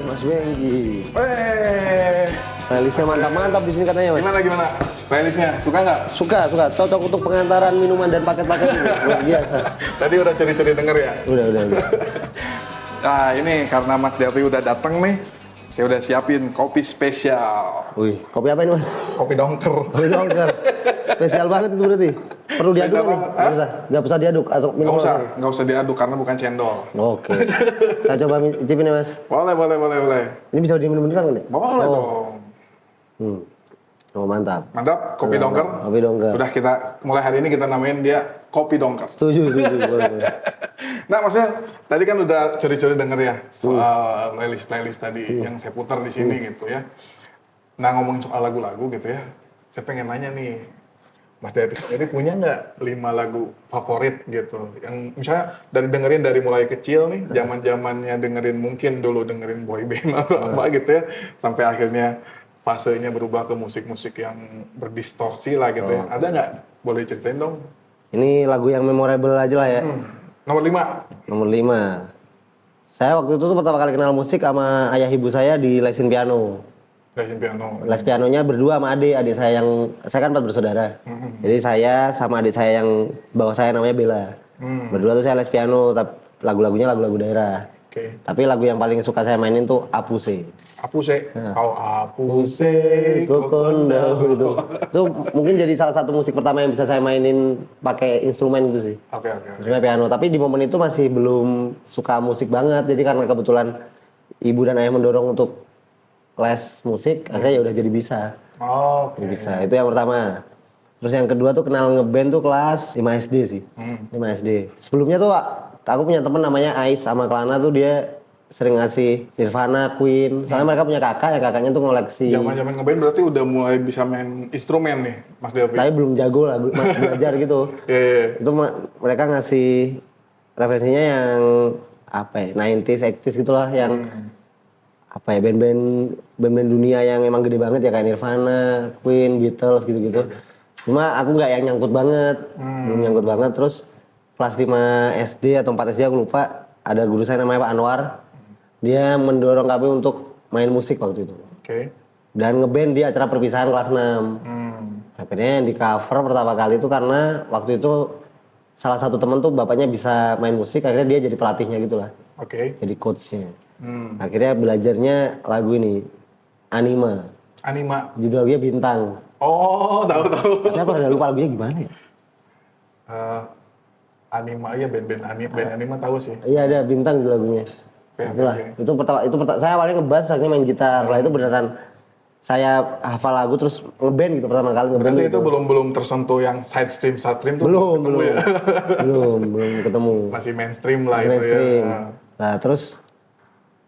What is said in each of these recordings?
Mas Bengki. Playlistnya Mas mantap-mantap di sini katanya, Mas. Gimana? Playlistnya suka nggak? Suka. Cocok untuk pengantaran minuman dan paket-paket ini. Luar biasa. Tadi udah curi-curi denger ya? Udah. Nah ini karena Mas Delvi udah dateng nih, saya udah siapin kopi spesial. Wih, kopi apa ini, Mas? Kopi dongker. Kopi dongker. Spesial banget itu berarti. Perlu diaduk Spesial nih? banget, Nggak usah diaduk atau minum langsung? Nggak usah diaduk karena bukan cendol. Oke. Saya coba icipin ya, Mas. Boleh. Ini bisa diminum beneran kan ya? Boleh dong. Oh, mantap. Mantap, kopi dongker. Kopi dongker. Udah mulai hari ini kita namain dia kopi dongker. Setuju. Boleh. Nah maksudnya tadi kan udah curi-curi denger ya soal playlist tadi yang saya putar di sini gitu ya. Nah ngomongin soal lagu-lagu gitu ya, saya pengen nanya nih, Mas Devi, jadi punya nggak 5 lagu favorit gitu, yang misalnya dengerin dari mulai kecil nih, zaman-zamannya mungkin dulu dengerin boy band atau apa gitu ya, sampai akhirnya fasenya berubah ke musik-musik yang berdistorsi lah gitu ya. Ada nggak? Boleh ceritain dong. Ini lagu yang memorable aja lah ya. Nomor 5. Nomor 5. Saya waktu itu tuh pertama kali kenal musik sama ayah ibu saya di lesin piano. Lesin piano. Les pianonya berdua sama adik saya kan 4 bersaudara. Jadi saya sama adik saya yang bawah saya namanya Bella. Berdua tuh saya les piano, tapi lagu-lagunya lagu-lagu daerah. Oke. Tapi lagu yang paling suka saya mainin tuh Apuse. Apuse. Apuse. Kokondo itu. Itu mungkin jadi salah satu musik pertama yang bisa saya mainin pakai instrumen itu sih. Oke. Instrumen piano. Tapi di momen itu masih belum suka musik banget. Jadi karena kebetulan ibu dan ayah mendorong untuk les musik, akhirnya ya udah jadi bisa. Oke. Bisa. Itu yang pertama. Terus yang kedua tuh kenal ngeband tuh kelas 5 SD sih. 5 SD. Sebelumnya tuh aku punya temen namanya Ais sama Kelana tuh dia sering ngasih Nirvana, Queen. Soalnya mereka punya kakak, ya kakaknya tuh ngoleksi. Zaman-zaman ngeband berarti udah mulai bisa main instrumen nih, Mas Delvi. Tapi belum jago lah, belajar gitu. Iya. Itu mereka ngasih referensinya yang apa ya, 90s, 80s gitulah yang apa ya, band-band dunia yang emang gede banget ya kayak Nirvana, Queen, Beatles gitu-gitu. Cuma aku nggak yang nyangkut banget, belum nyangkut banget. Terus kelas 5 SD atau 4 SD aku lupa, ada guru saya namanya Pak Anwar. Dia mendorong kami untuk main musik waktu itu. Oke. Dan ngeband di acara perpisahan kelas 6. Akhirnya yang di cover pertama kali itu karena waktu itu salah satu temen tuh bapaknya bisa main musik, akhirnya dia jadi pelatihnya gitu lah. Oke. Jadi coachnya. Akhirnya belajarnya lagu ini, Anima. Judul lagunya Bintang. Oh, tahu. Tapi aku udah lupa lagunya gimana ya? Anima ya, band anima tahu sih. Iya ada Bintang judul lagunya. Itulah. Itu pertama saya awalnya ngebass, akhirnya main gitar. Lah itu beneran saya hafal lagu terus ngeband gitu pertama kali ngeband. Berarti gitu. itu belum tersentuh yang side stream tuh belum ya? belum ketemu. Masih mainstream lah Mainstream. itu ya. Nah terus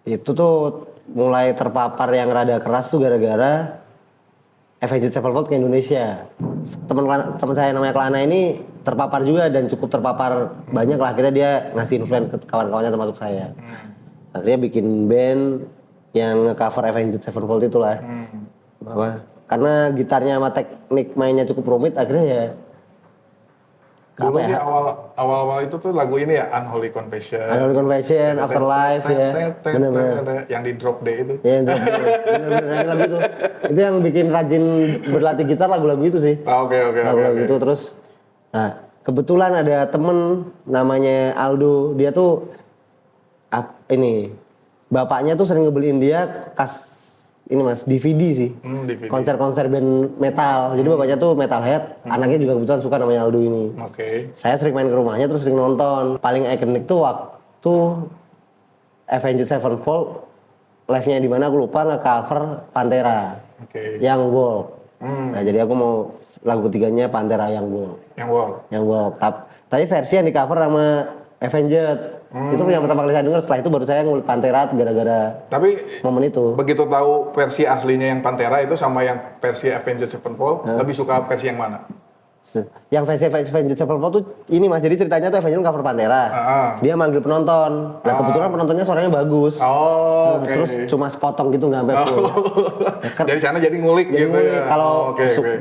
itu tuh mulai terpapar yang rada keras tuh gara-gara Avenged Sevenfold ke Indonesia. Teman saya namanya Kelana ini terpapar juga dan cukup terpapar banyak lah, akhirnya dia ngasih influence ke kawan-kawannya termasuk saya. Akhirnya bikin band yang nge-cover Avenged Sevenfold itulah. Karena gitarnya sama teknik mainnya cukup rumit, akhirnya ya Dulu dia awal itu tuh lagu ini ya, Unholy Confession, Afterlife ya, bener-bener. Yang di Drop D itu. Ya, yang bener-bener lagu itu. Itu yang bikin rajin berlatih gitar lagu-lagu itu sih. Oke. Lagu-lagu itu terus. Nah, kebetulan ada temen namanya Aldo, dia tuh bapaknya tuh sering ngebeliin dia DVD sih. DVD. Konser-konser band metal. Jadi bapaknya tuh metalhead, anaknya juga kebetulan suka namanya Aldo ini. Oke. Saya sering main ke rumahnya terus sering nonton. Paling ikonik tuh waktu Avenged Sevenfold live-nya di mana aku lupa, nge-cover Pantera. Oke. Yang Walk. Nah, jadi aku mau lagu ketiganya Pantera yang Walk. Yang Walk. Tapi versi yang di-cover sama Avenged. Itu yang pertama kali saya dengar, setelah itu baru saya ngulik Pantera gara-gara momen itu. Begitu tahu versi aslinya yang Pantera itu sama yang versi Avenged Sevenfold, lebih suka versi yang mana? Yang Avenged Sevenfold tuh ini Mas, jadi ceritanya tuh Avenged cover Pantera. Dia manggil penonton. Nah kebetulan penontonnya suaranya bagus. Oh, Nah, oke. terus cuma sepotong gitu nggak sampai full. Dari sana jadi ngulik Jadi gitu ya. kalau Oke, oke.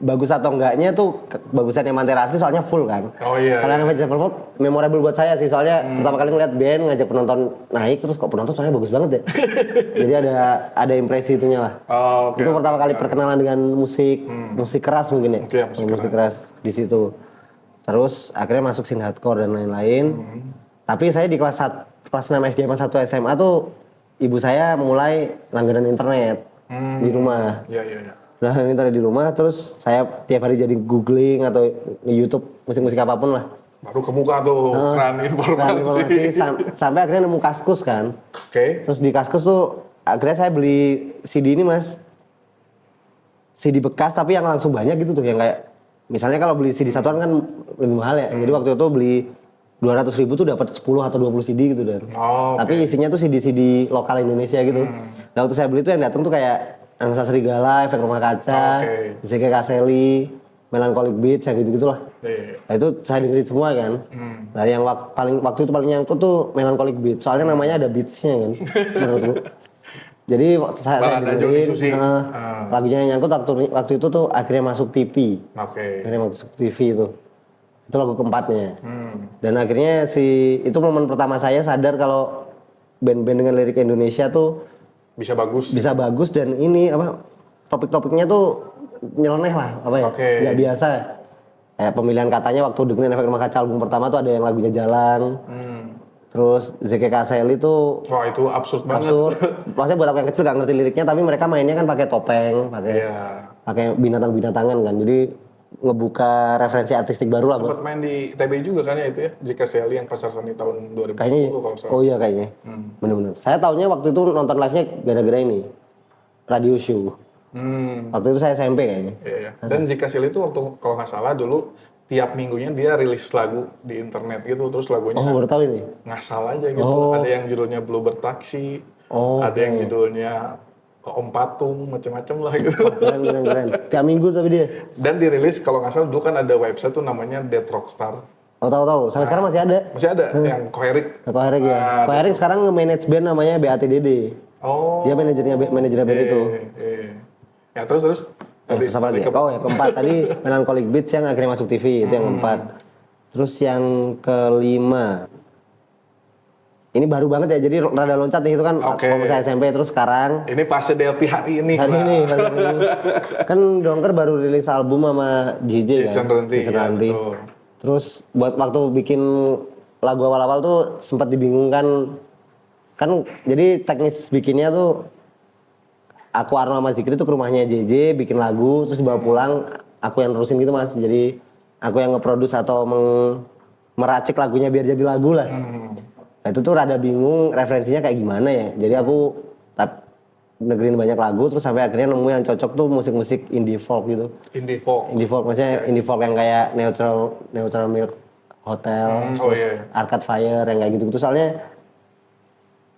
bagus atau enggaknya tuh bagusannya Pantera asli soalnya full kan. Oh iya. Kalau yang iya. Avenged Sevenfold memorable buat saya sih, soalnya pertama kali ngeliat band ngajak penonton naik, terus kok penonton soalnya bagus banget ya. Jadi ada impresi itunya lah. Oh, oke. Itu pertama kali perkenalan dengan musik keras mungkin ya. Oke, musik keras di situ. Terus akhirnya masuk scene hardcore dan lain-lain. Tapi saya di kelas 6 SD sama 1 SMA tuh ibu saya mulai langganan internet di rumah. Iya, iya, iya. Langganan internet di rumah, terus saya tiap hari jadi googling atau di YouTube musik-musik apapun lah. Baru kebuka tuh keran informasi. Sampai akhirnya nemu Kaskus kan. Oke. Terus di Kaskus tuh akhirnya saya beli CD ini Mas. CD bekas tapi yang langsung banyak gitu tuh, yang kayak misalnya kalau beli CD satuan kan lebih mahal ya. Jadi waktu itu beli 200.000 tuh dapat 10 atau 20 CD gitu dan. Oh, oke. Tapi isinya tuh CD-CD lokal Indonesia gitu. Nah, waktu saya beli tuh yang datang tuh kayak Angsa Serigala, Efek Rumah Kaca, ZK Kaseli, Melancholic Beats, yang gitu-gitulah. Iya. Nah, itu saya dengerin semua kan. Nah, yang waktu itu paling nyangkut tuh Melancholic Beats, soalnya namanya ada beats-nya kan. Menurutku. Jadi waktu saya dengerin lagunya yang nyangkut waktu itu tuh akhirnya masuk TV. Oke. Akhirnya masuk TV itu. Itu lagu keempatnya. Dan akhirnya itu momen pertama saya sadar kalau band-band dengan lirik Indonesia tuh Bisa bagus. bisa bagus, dan ini apa topik-topiknya tuh nyeleneh lah, apa ya? Oke. Nggak biasa. Kayak pemilihan katanya waktu dengerin Efek Rumah Kaca album pertama tuh ada yang lagunya Jalan. Terus ZK Kaseli tuh Wah, itu absurd banget. absurd. Maksudnya buat aku yang kecil gak ngerti liriknya, tapi mereka mainnya kan pakai topeng, pakai binatang-binatangan kan. Jadi ngebuka referensi artistik baru lah buat. Sempat main di ITB juga kan ya itu ya, Jika Sally yang Pasar Seni tahun 2010 Kayaknya, kalau salah. oh iya kayaknya. Bener-bener. Saya taunya waktu itu nonton live-nya gara-gara ini. Radio show. Waktu itu saya SMP kayaknya. Iya. Dan Jika Sally itu waktu kalau nggak salah dulu tiap minggunya dia rilis lagu di internet gitu, terus lagunya Oh, baru tahu ini. ngasal aja gitu. Oh. Ada yang judulnya Bluebird Taxi, Oh, ada yang judulnya Om Patung, macam-macam lah gitu. Keren. Tiap minggu tapi dia. Dan dirilis kalau nggak salah dulu kan ada website tuh namanya Dead Rockstar. Oh, tahu. Sampai sekarang masih ada. Masih ada yang Koerik. Ko Erik ya. Ko Erik sekarang nge-manage band namanya BATDD. Oh. Dia manajernya band itu. Ya terus. Terus apa lagi? Oh ya, keempat tadi Melancholic Beats yang akhirnya masuk TV, itu yang keempat. Terus yang kelima, ini baru banget ya, jadi rada loncat nih, itu kan waktu saya SMP, terus sekarang. Ini fase Delphi hari ini. Hari ini. Kan Dongker baru rilis album sama JJ kan. Season Ranti. Terus buat waktu bikin lagu awal-awal tuh sempat dibingungkan. Kan jadi teknis bikinnya tuh aku Arno sama Zikri tuh ke rumahnya JJ bikin lagu, terus dibawa pulang, aku yang terusin gitu Mas. Jadi aku yang nge-produce atau meracik lagunya biar jadi lagu lah. Nah, itu tuh rada bingung referensinya kayak gimana ya. Jadi aku dengerin banyak lagu, terus sampai akhirnya nemu yang cocok tuh musik-musik indie folk gitu. Indie folk. Indie folk maksudnya indie folk yang kayak Neutral Milk Hotel, Arcade Fire yang kayak gitu-gitu. Soalnya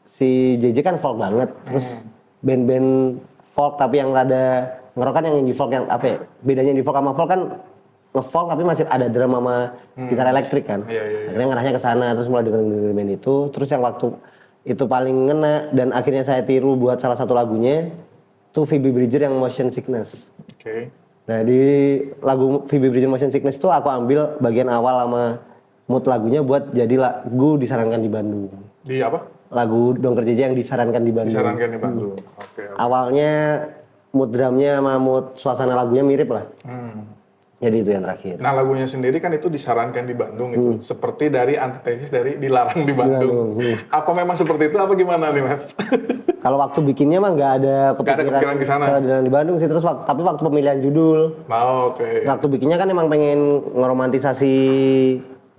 si JJ kan folk banget, terus band-band folk tapi yang rada ngerokan yang indie folk yang apa ya? Bedanya indie folk sama folk kan nge-folk tapi masih ada drum sama gitar elektrik kan. Akhirnya ngarahnya ke sana, terus mulai dengerin band itu. Terus yang waktu itu paling ngena dan akhirnya saya tiru buat salah satu lagunya tuh Phoebe Bridger yang Motion Sickness. Nah di lagu Phoebe Bridger Motion Sickness tuh aku ambil bagian awal sama mood lagunya buat jadi lagu disarankan di Bandung. Di apa? Lagu Dongker JJ yang disarankan di Bandung. Disarankan di Bandung. Awalnya mood drumnya sama mood suasana lagunya mirip lah. Jadi itu yang terakhir. Nah lagunya sendiri kan itu disarankan di Bandung itu seperti dari antitesis dari dilarang di Bandung. Apa memang seperti itu apa gimana nih Mas? Kalau waktu bikinnya mah nggak ada kepikiran ke sana. Dilarang di Bandung sih, terus tapi waktu pemilihan judul. Waktu bikinnya kan emang pengen ngeromantisasi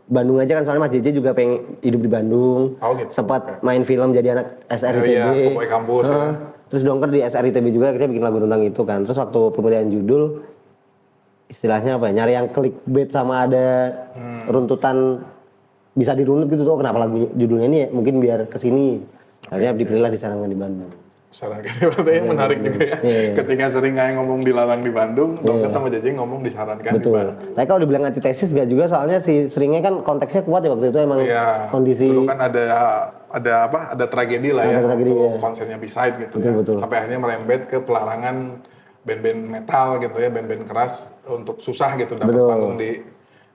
Bandung aja kan, soalnya Mas JJ juga pengen hidup di Bandung. Sempat main film jadi anak SRITB. Cowboy kampus. Terus Dongker di SRITB juga akhirnya bikin lagu tentang itu kan. Terus waktu pemilihan judul istilahnya apa ya, nyari yang clickbait sama ada runtutan bisa dirunut gitu tuh, kenapa lagu judulnya ini ya, mungkin biar kesini akhirnya dipilihlah Disarankan di Bandung. Sarankan yang menarik juga ya. Iya. Ketika sering kayak ngomong dilarang di Bandung, Dongker sama JJ ngomong disarankan di Betul. Bandung. Tapi kalau dibilang antitesis gak juga, soalnya si seringnya kan konteksnya kuat ya waktu itu, emang Iya. kondisi. Dulu kan ada apa? Ada tragedi lah ya Ada tragedi, untuk ya. konsernya B-side gitu Betul, ya. betul. Sampai akhirnya merembet ke pelarangan band-band metal gitu ya, band-band keras untuk susah gitu dapat Betul. panggung di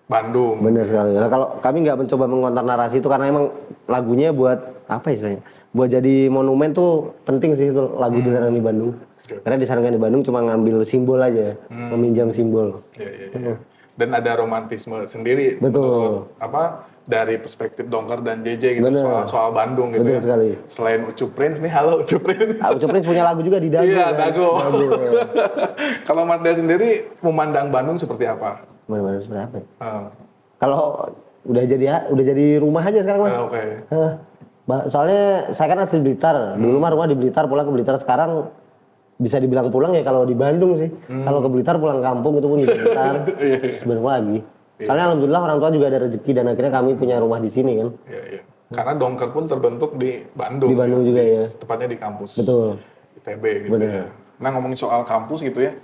Bandung. Bener sekali. Nah, kalau kami nggak mencoba mengontar narasi itu karena emang lagunya buat apa istilahnya? Buat jadi monumen tuh penting sih itu lagu dilarang di Bandung. Oke. Karena disarankan di Bandung cuma ngambil simbol aja, meminjam simbol. Iya, iya, iya. Dan ada romantisme sendiri Betul. menurut apa dari perspektif Dongker dan JJ gitu Bener. soal Bandung gitu Betul ya. sekali. Selain Ucup Prince nih, halo Ucup Prince. Ucup Prince punya lagu juga di Dago. Iya, kan? Dago. Ya. Kalau Mas Del sendiri memandang Bandung seperti apa? Mana-mana seperti apa? Ya? Ah, Kalau udah jadi rumah aja sekarang Mas. Oke. Soalnya saya kan asli Blitar. Dulu mah rumah di Blitar, pulang ke Blitar. Sekarang bisa dibilang pulang ya kalau di Bandung sih. Kalau ke Blitar pulang kampung itu pun di Blitar. Sebenarnya lagi. Soalnya alhamdulillah orang tua juga ada rezeki dan akhirnya kami punya rumah di sini kan. Iya, iya. Karena Dongker pun terbentuk di Bandung. Di Bandung juga ya. Tepatnya di kampus. Betul. ITB gitu ya. Nah, ngomongin soal kampus gitu ya.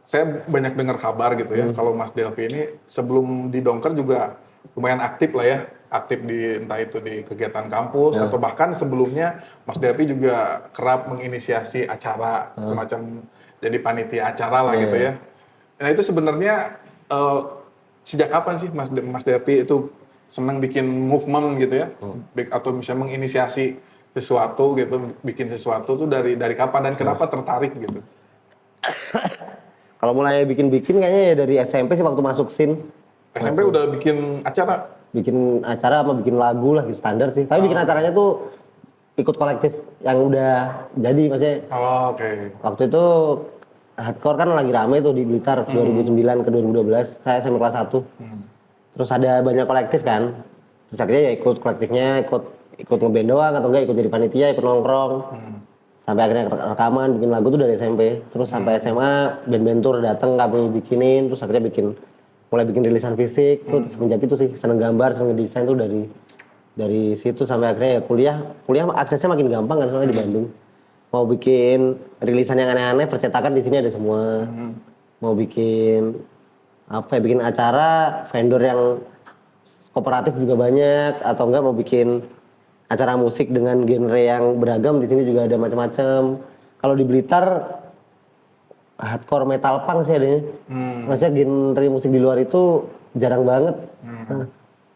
Saya banyak dengar kabar gitu ya. Kalau Mas Delpi ini sebelum di Dongker juga lumayan aktif lah ya. Aktif di entah itu di kegiatan kampus atau bahkan sebelumnya Mas Delpi juga kerap menginisiasi acara semacam jadi panitia acara lah gitu ya. Nah, itu sebenarnya sejak kapan sih Mas Delpi itu senang bikin movement gitu ya? Atau misalnya menginisiasi sesuatu gitu, bikin sesuatu tuh dari kapan dan kenapa tertarik gitu? Kalau mulai bikin-bikin kayaknya ya dari SMP sih waktu masuk SIN. SMP udah bikin acara? Bikin acara sama bikin lagu lah gitu, standar sih. Tapi bikin acaranya tuh ikut kolektif yang udah jadi maksudnya. Oh, oke. Waktu itu hardcore kan lagi rame tuh di Blitar 2009 ke 2012. Saya SMP kelas 1. Terus ada banyak kolektif kan. Terus akhirnya ya ikut kolektifnya, ikut ngeband doang atau enggak ikut jadi panitia, ikut nongkrong. Sampai akhirnya rekaman bikin lagu tuh dari SMP. Terus sampai SMA band-band tour datang kami bikinin, terus akhirnya mulai bikin rilisan fisik tuh semenjak itu sih seneng gambar, seneng desain tuh dari situ sampai akhirnya ya kuliah aksesnya makin gampang kan soalnya di Bandung. Mau bikin rilisan yang aneh-aneh percetakan di sini ada semua. Mau bikin apa ya, bikin acara vendor yang kooperatif juga banyak atau enggak mau bikin acara musik dengan genre yang beragam di sini juga ada macam-macam. Kalau di Blitar hardcore metal punk sih adanya. Maksudnya genre musik di luar itu jarang banget.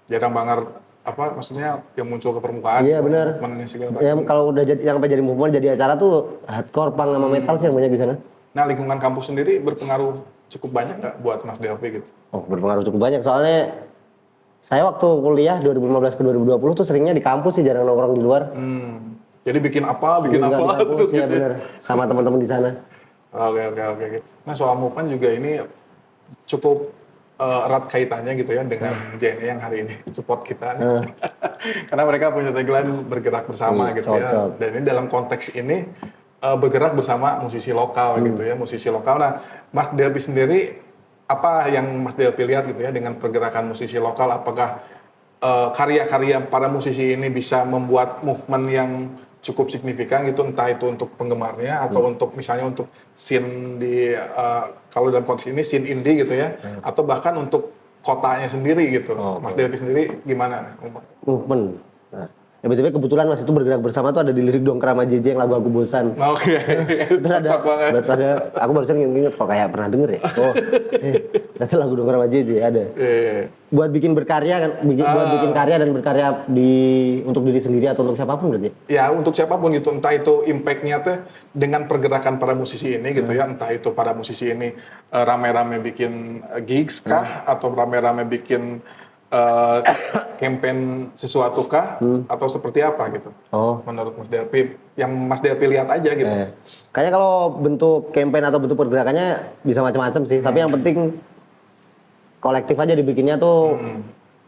Jarang banget apa maksudnya yang muncul ke permukaan. Iya benar. Ya kalau udah jadi yang sampai jadi movement jadi acara tuh hardcore punk sama metal sih yang banyak di sana. Nah, lingkungan kampus sendiri berpengaruh cukup banyak nggak buat Mas Delpi gitu? Oh, berpengaruh cukup banyak soalnya saya waktu kuliah 2015 ke 2020 tuh seringnya di kampus sih, jarang nongkrong di luar. Jadi bikin apa Di kampus, terus ya gitu. benar. Sama teman-teman di sana. Oke. Nah, soal Mupan juga ini cukup erat kaitannya gitu ya dengan JNE yang hari ini support kita nih. Karena mereka punya tagline bergerak bersama gitu ya. Cocok. Dan ini dalam konteks ini bergerak bersama musisi lokal gitu ya, musisi lokal. Nah, Mas Delpi sendiri apa yang Mas Delpi lihat gitu ya dengan pergerakan musisi lokal? Apakah karya-karya para musisi ini bisa membuat movement yang cukup signifikan gitu, entah itu untuk penggemarnya atau untuk misalnya untuk scene di kalau dalam konteks ini scene indie gitu ya, atau bahkan untuk kotanya sendiri gitu. Mas Delpi sendiri gimana? Movement. Nah, ya betul kebetulan Mas itu bergerak bersama tuh ada di lirik Dongker sama JJ yang lagu Aku Bosan. Oke. Terus ada aku barusan inget kok kayak pernah denger ya. Oh, itu lagu Dongker sama JJ ada. Buat bikin berkarya kan, buat bikin karya dan berkarya untuk diri sendiri atau untuk siapapun berarti. Ya untuk siapapun gitu, entah itu impact-nya tuh dengan pergerakan para musisi ini gitu ya, entah itu para musisi ini rame-rame bikin gigs kah, atau rame-rame bikin campaign sesuatu kah, atau seperti apa gitu? Menurut Mas Delpi, yang Mas Delpi lihat aja gitu. Kayaknya kalau bentuk campaign atau bentuk pergerakannya bisa macam-macam sih, tapi yang penting kolektif aja dibikinnya tuh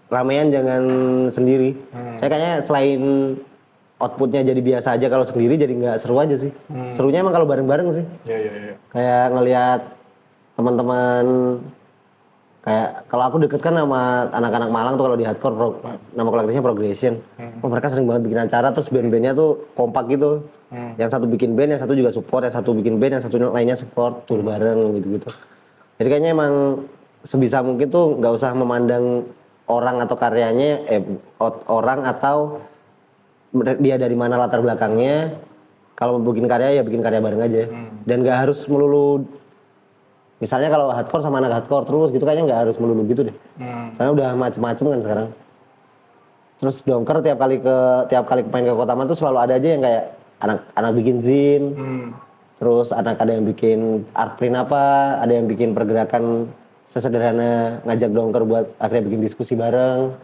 ramean, jangan sendiri. Saya kayaknya selain outputnya jadi biasa aja, kalau sendiri jadi nggak seru aja sih. Serunya emang kalau bareng-bareng sih. Iya. Kayak ngelihat teman-teman, kayak kalau aku deket kan sama anak-anak Malang tuh kalau di hardcore nama kolektifnya Progression. Mereka sering banget bikin acara terus band-bandnya tuh kompak gitu. Yang satu bikin band, yang satu juga support, yang satu bikin band, yang satu lainnya support, tour bareng gitu-gitu. Jadi kayaknya emang sebisa mungkin tuh nggak usah memandang orang atau karyanya, orang atau dia dari mana latar belakangnya. Kalau mau bikin karya ya bikin karya bareng aja. Dan nggak harus melulu, misalnya kalau hardcore sama anak hardcore terus gitu, kayaknya nggak harus melulu gitu deh. Soalnya udah macem-macem kan sekarang. Terus Dongker tiap kali main ke Kota Man tuh selalu ada aja yang kayak anak bikin zin, terus ada yang bikin art print apa, ada yang bikin pergerakan sesederhana ngajak Dongker buat akhirnya bikin diskusi bareng.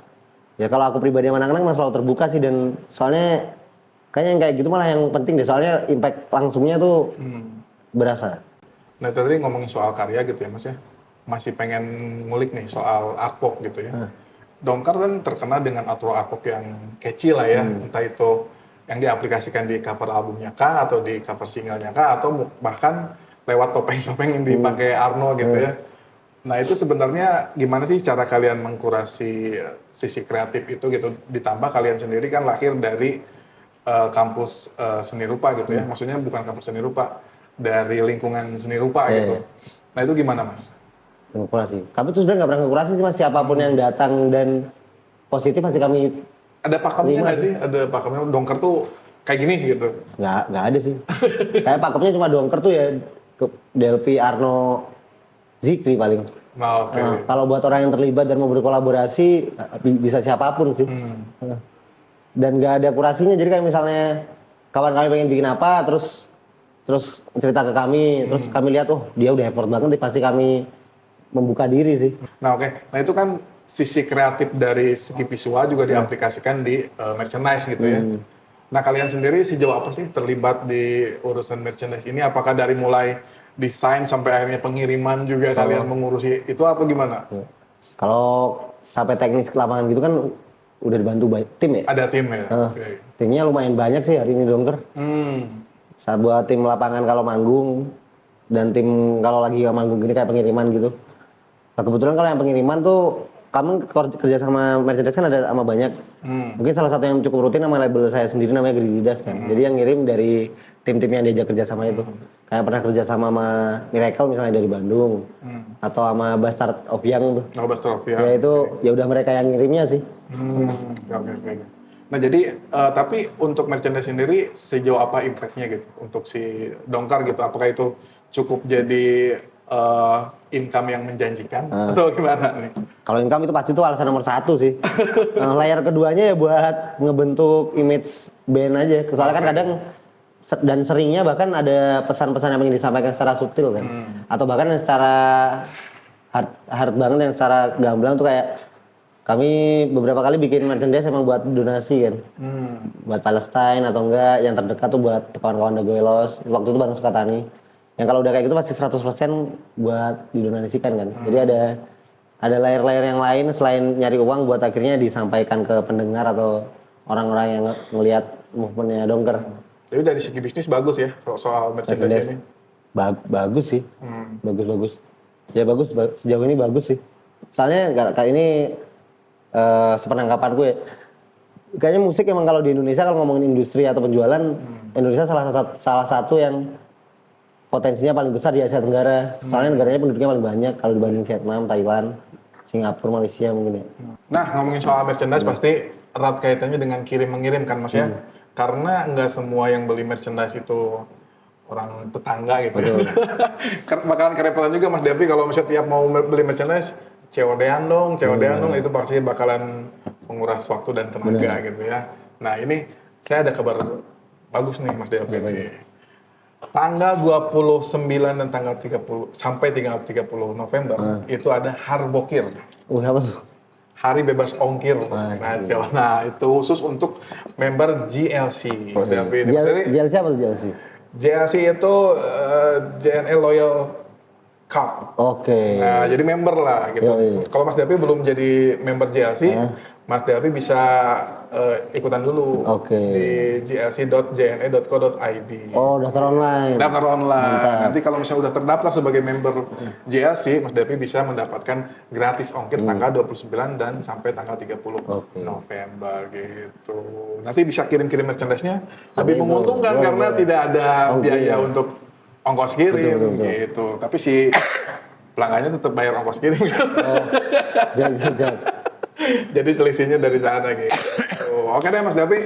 Ya kalau aku pribadi sama anak-anak mah selalu terbuka sih, dan soalnya kayaknya yang kayak gitu malah yang penting deh, soalnya impact langsungnya tuh berasa. Nah tadi ngomongin soal karya gitu ya Mas ya, masih pengen ngulik nih soal artwork gitu ya. Dongker kan terkenal dengan artwork yang catchy lah ya, entah itu yang diaplikasikan di cover albumnya kah, atau di cover singlenya kah, atau bahkan lewat topeng-topeng yang dipakai Arno gitu ya. Nah itu sebenarnya gimana sih cara kalian mengkurasi sisi kreatif itu gitu, ditambah kalian sendiri kan lahir dari kampus seni rupa gitu ya, maksudnya bukan kampus seni rupa, dari lingkungan seni rupa gitu. Nah itu gimana Mas? Kurasi. Kami tuh sebenarnya nggak pernah kurasi sih Mas, siapapun yang datang dan positif pasti kami ada pakemnya nggak sih? Ada pakemnya Dongker tuh kayak gini gitu? nggak ada sih. Kayak pakemnya cuma Dongker tuh ya Delpi, Arno, Zikri paling. Nah, oke. Kalau buat orang yang terlibat dan mau berkolaborasi bisa siapapun sih. Dan nggak ada kurasinya, jadi kayak misalnya kawan kami pengen bikin apa, terus cerita ke kami, terus kami lihat, oh dia udah effort banget nih, pasti kami membuka diri sih. Nah oke, nah itu kan sisi kreatif dari segi visual juga diaplikasikan di merchandise gitu ya. Nah kalian sendiri sejauh apa sih terlibat di urusan merchandise ini? Apakah dari mulai desain sampai akhirnya pengiriman juga kalian mengurusi itu atau gimana? Kalau sampai teknis ke lapangan gitu kan udah dibantu tim ya. Ada tim ya? Oke. Timnya lumayan banyak sih hari ini Dongker. Buat tim lapangan kalau manggung, dan tim kalau lagi manggung gini kayak pengiriman gitu. Nah, kebetulan kalau yang pengiriman tuh kamu kerja sama merchandise kan ada sama banyak. Mungkin salah satu yang cukup rutin sama label saya sendiri namanya Grididas kan. Jadi yang ngirim dari tim-tim yang diajak kerja sama itu. Kayak pernah kerja sama Miracle misalnya dari Bandung, atau sama Bastard of Young tuh. Oh, Bastard of Young. Ya itu ya udah mereka yang ngirimnya sih. Oke. Nah jadi tapi untuk merchandise sendiri sejauh apa impactnya gitu untuk si Dongker gitu? Apakah itu cukup jadi income yang menjanjikan atau gimana nih? Kalau income itu pasti tuh alasan nomor satu sih. Layar keduanya ya buat ngebentuk image band aja. Soalnya kan kadang dan seringnya bahkan ada pesan-pesan yang ingin disampaikan secara subtil kan, atau bahkan yang secara hard banget, yang secara gamblang tuh kayak kami beberapa kali bikin merchandise emang buat donasi kan, buat Palestine atau enggak yang terdekat tuh buat kawan-kawan Dagoelos waktu itu bareng Sukatani. Yang kalau udah kayak gitu pasti 100% buat didonasikan kan. Jadi ada layer-layer yang lain selain nyari uang buat akhirnya disampaikan ke pendengar atau orang-orang yang ngelihat movementnya Dongker. Jadi dari segi bisnis bagus ya soal merchandise ini. Bagus sih, bagus. Ya bagus, sejauh ini bagus sih. Soalnya nggak kayak ini sepenangkapan gue. Kayaknya musik emang kalau di Indonesia kalau ngomongin industri atau penjualan, Indonesia salah satu yang potensinya paling besar di Asia Tenggara. Soalnya negaranya penduduknya paling banyak kalau dibanding Vietnam, Thailand, Singapura, Malaysia mungkin ya. Nah ngomongin soal merchandise pasti erat kaitannya dengan kirim-mengirim kan Mas ya? Karena nggak semua yang beli merchandise itu orang tetangga gitu ya. Bakalan kerepotan juga Mas Devi kalau misalnya tiap mau beli merchandise, COD-an dong, itu pasti bakalan menguras waktu dan tenaga gitu ya. Nah ini saya ada kabar bagus nih Mas Devi nih. Tanggal 29 dan tanggal 30 sampai tanggal 30 November itu ada Harbokir. Apa tuh? Hari Bebas Ongkir. Nah, itu khusus untuk member GLC. GLC apa tuh GLC? GLC itu JNE Loyal Card. Oke. Nah, jadi member lah gitu. Yoi. Kalau Mas Dapi belum jadi member JLC, Mas Dapi bisa ikutan dulu Oke. di jlc.jne.co.id. Oh, daftar online. Daftar online. Mantap. Nanti kalau misalnya udah terdaftar sebagai member JLC, Mas Dapi bisa mendapatkan gratis ongkir tanggal 29 dan sampai tanggal 30 Oke. November gitu. Nanti bisa kirim-kirim merchandise-nya. Ada Lebih itu. menguntungkan Boleh, karena boleh. tidak ada Ongkir. biaya untuk ongkos kirim Betul. gitu. Tapi si pelanggannya tetap bayar ongkos kirim. Oh, siap. Jadi selisihnya dari sana gitu. Oke deh Mas Dapi.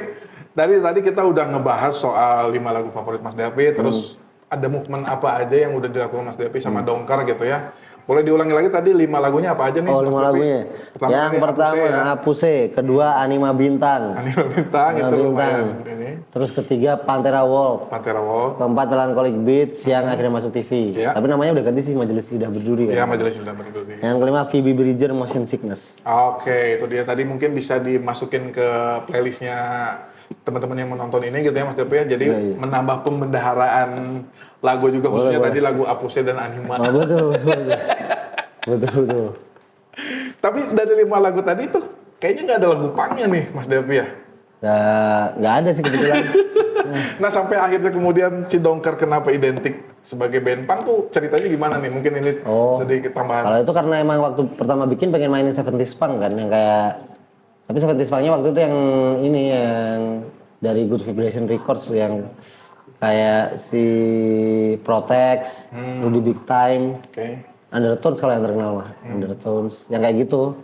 Tadi kita udah ngebahas soal 5 lagu favorit Mas Dapi, terus ada movement apa aja yang udah dilakukan Mas Dapi sama Dongkar gitu ya. Boleh diulangi lagi tadi 5 lagunya apa aja nih? Oh, Mas 5 Dapi? lagunya. Yang tadi pertama Apuse ya. Apuse, kedua Anima Bintang. Anima Bintang Anima itu Bintang. lumayan ini. Terus ketiga Pantera Walk. Pantera Walk. Keempat Melancholic Beats yang akhirnya masuk TV. Iya. Tapi namanya udah ganti sih, Majelis Lidah Berduri Ya, kan. Majelis Sudah Berduri. Yang kelima Phoebe Bridger Motion Sickness. Oke, itu dia tadi mungkin bisa dimasukin ke playlistnya teman-teman yang menonton ini gitu ya Mas Dapi ya. Jadi Iya. menambah pembendaharaan lagu juga khususnya Boleh. tadi lagu Apuse dan Anima. Oh, betul. Tapi dari 5 lagu tadi tuh kayaknya nggak ada lagu punknya nih Mas Dapi ya. Nggak ada sih kebetulan. Nah sampai akhirnya kemudian si Dongkar kenapa identik sebagai band punk tuh ceritanya gimana nih? Mungkin ini sedikit tambahan. Kalau itu karena emang waktu pertama bikin pengen mainin 70s punk kan, yang kayak, tapi 70s punknya waktu itu yang ini, yang dari Good Vibration Records yang kayak si Protex, Rudy Big Time, Oke. Undertones kalau yang terkenal mah, Undertones, yang kayak gitu.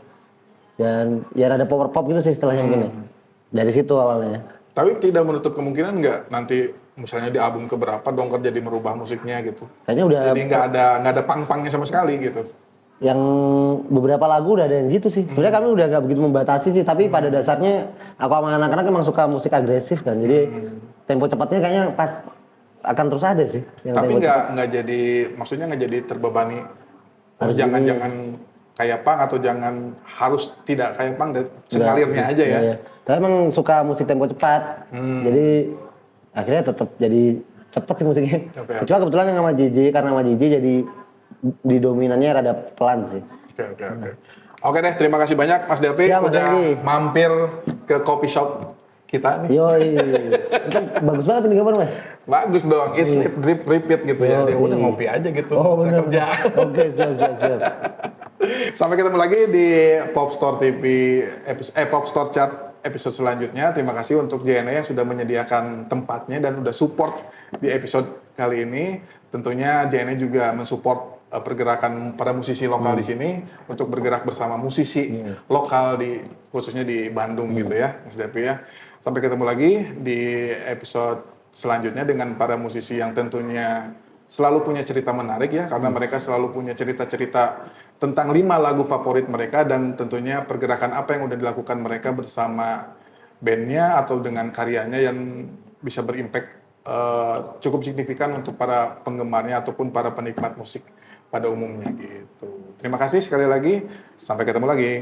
Dan ya ada power pop gitu sih istilahnya mungkin ya. Dari situ awalnya. Tapi tidak menutup kemungkinan nggak nanti misalnya di album keberapa Dongkar jadi merubah musiknya gitu. Kayaknya udah Jadi nggak ada punk-punknya sama sekali gitu. yang beberapa lagu udah ada yang gitu sih. Sebenarnya kami udah nggak begitu membatasi sih, tapi pada dasarnya aku sama anak-anak emang suka musik agresif kan. Jadi tempo cepatnya kayaknya pas akan terus ada sih. Yang Tapi tempo cepat. nggak jadi, maksudnya nggak jadi terbebani. Harus Jangan kayak punk atau jangan harus tidak kayak punk, sengalirnya aja ya. Iya. Tapi emang suka musik tempo cepat. Jadi akhirnya tetap jadi cepet sih musiknya. Oke. Kecuali kebetulan yang sama JJ, karena sama JJ jadi di dominannya rada pelan sih. Oke. Oke deh, terima kasih banyak Mas Dapi Siap, Mas udah Dapi. mampir ke coffee shop kita nih. Yoi, itu bagus banget ini gambar Mas. Bagus dong, is it drip repeat gitu ya. Dia udah ngopi aja gitu, Oh saya benar. kerja. Oke, siap. Sampai ketemu lagi di Popstore TV Popstore Chat episode selanjutnya. Terima kasih untuk JNE yang sudah menyediakan tempatnya dan udah support di episode kali ini. Tentunya JNE juga mensupport pergerakan para musisi lokal di sini untuk bergerak bersama musisi lokal khususnya di Bandung gitu ya, Mas Dapi ya. Sampai ketemu lagi di episode selanjutnya dengan para musisi yang tentunya selalu punya cerita menarik ya, karena mereka selalu punya cerita-cerita tentang 5 lagu favorit mereka dan tentunya pergerakan apa yang udah dilakukan mereka bersama bandnya atau dengan karyanya yang bisa berimpact cukup signifikan untuk para penggemarnya ataupun para penikmat musik pada umumnya gitu. Terima kasih sekali lagi, sampai ketemu lagi.